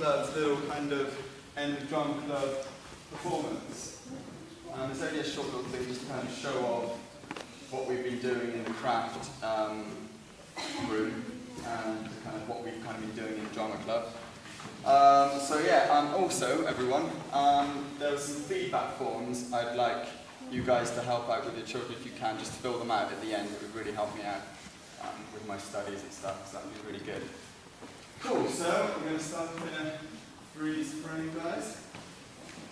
Club's little kind of end of Drama Club performance. It's only a short little thing just to kind of show off what we've been doing in the craft room and kind of what we've kind of been doing in the Drama Club. Also everyone, there were some feedback forms I'd like you guys to help out with your children if you can, just fill them out at the end. It would really help me out with my studies and stuff, so that would be really good. Cool, so we're going to start in a freeze frame, guys.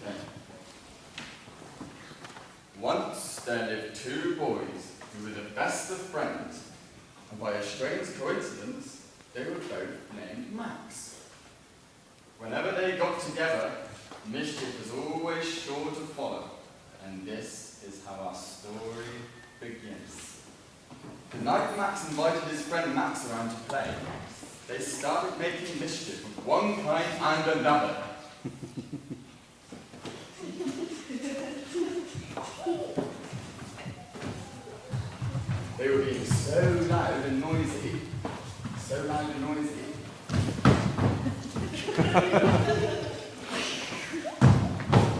Okay. Once there lived two boys who were the best of friends, and by a strange coincidence, they were both named Max. Whenever they got together, mischief was always sure to follow, and this is how our story begins. The night Max invited his friend Max around to play, they started making mischief of one kind and another. They were being so loud and noisy,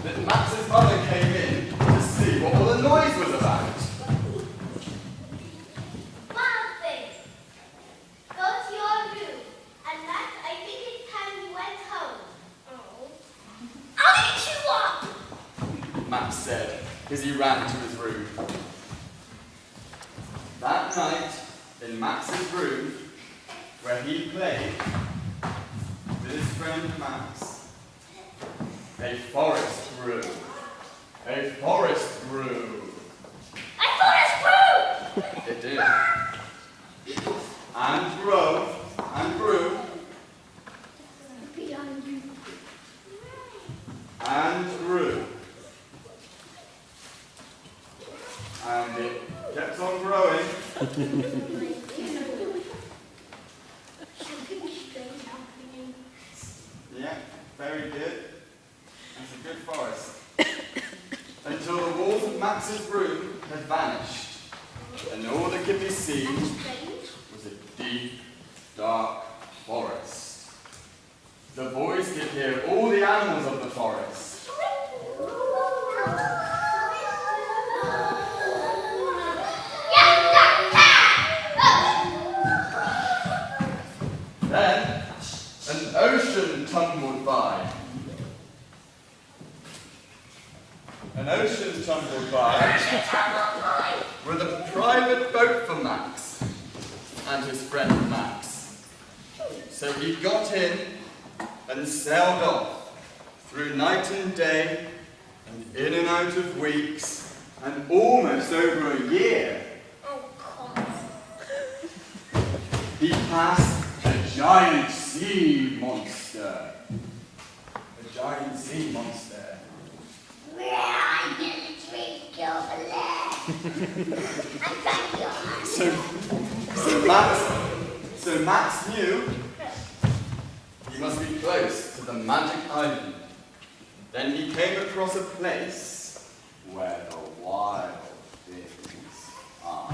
that Max's mother came in to see what all the noise was about. Wild thing, go to your room, and Max, I think it's time you went home. Oh. I'll eat you up! Max said as he ran to his room. That night, in Max's room, where he played with his friend Max, a forest grew. A forest grew. A forest grew! It did. And grew, and grew, Behind you. and grew. And it kept on growing. Yeah, very good. That's a good forest. Until the walls of Max's room had vanished, and all that could be seen was a deep, dark forest. The boys could hear all the animals of the forest. Then, an ocean tumbled by. An ocean tumbled by with a private boat for Max and his friend Max. So he got in and sailed off through night and day and in and out of weeks and almost over a year. Oh, come on. He passed a giant sea monster. A giant sea monster. Where are you, drink over there? So Max knew he must be close to the magic island. Then he came across a place where the wild things are.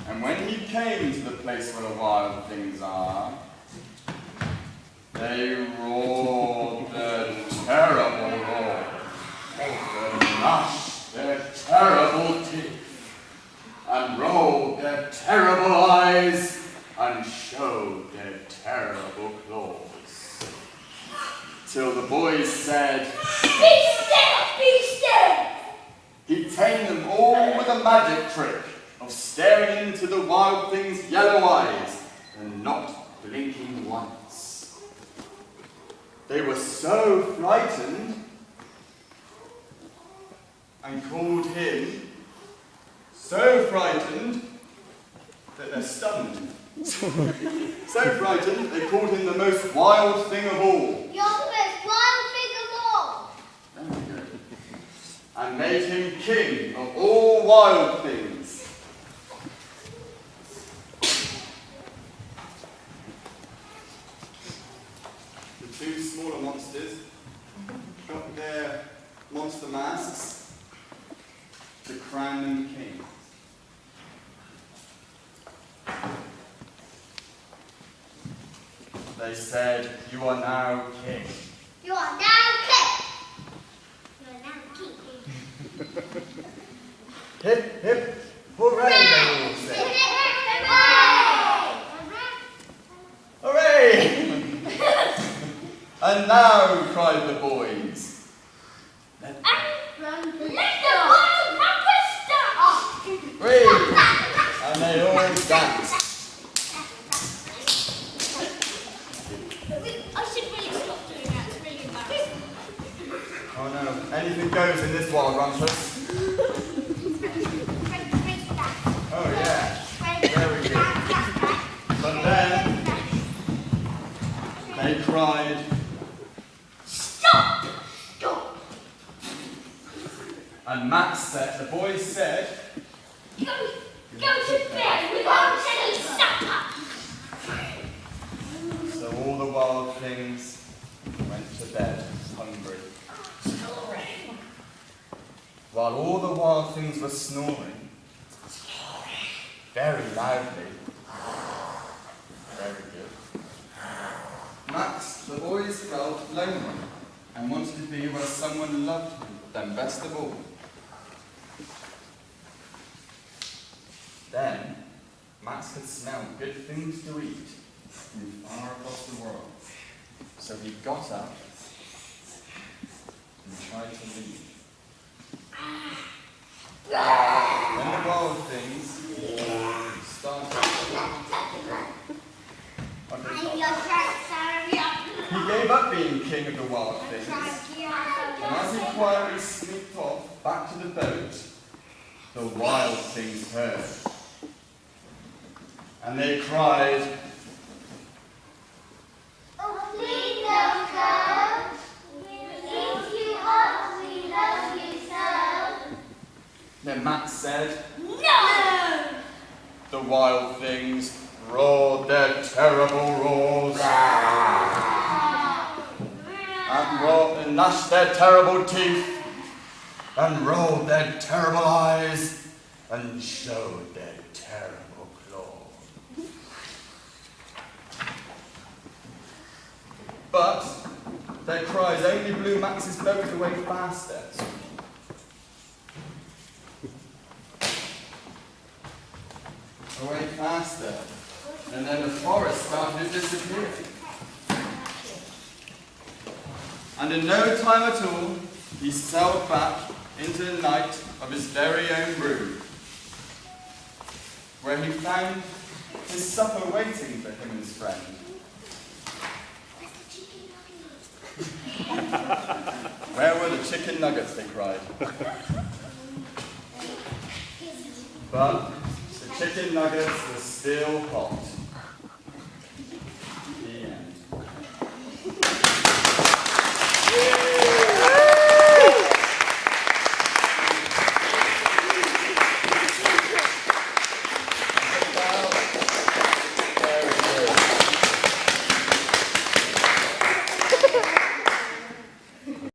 And when he came to the place where the wild things are, they roared their terrible roar. They gnashed their terrible teeth, and rolled their terrible eyes, and showed their terrible claws. Till the boys said, Be still! Be still! He tamed them all with a magic trick of staring into the wild thing's yellow eyes and not blinking once. They were so frightened and called him so frightened that they're stunned. So frightened they called him the most wild thing of all. You're the most wild thing of all! There we go. And made him king of all wild things. The two smaller monsters got their monster masks to crown them king. They said, "You are now king." You are now king. You are now king. Hip, hip, hooray, they all said. Hooray! And now, cried the boys, Let the world number start! "Hooray!" And they all danced. I should really stop doing that. It's really embarrassing. Oh no, anything goes in this wild rumpus. Oh yeah, very good. But then they cried, Stop! Stop! and Max said, the boys said, Go to bed without any supper! so all the wild things went to bed hungry. While all the wild things were snoring, very loudly. Very good. Max, the boys felt lonely and wanted to be where someone loved them best of all. Then, Max could smell good things to eat from far across the world. So he got up and tried to leave. When the wild things started he gave up being king of the wild things, and as he quietly sneaked off back to the boat, the wild things heard. And they cried, Oh, please don't go. We lift you up, we love you so. Then Max said, No! the wild things roared their terrible roars, and gnashed their terrible teeth, and rolled their terrible eyes, and showed their terrible claws. But their cries only blew Max's boat away faster. Away faster. And then the forest started to disappear. And in no time at all, he sailed back into the night of his very own brood, where he found his supper waiting for him and his friend. Where were the chicken nuggets, they cried. But the chicken nuggets were still hot.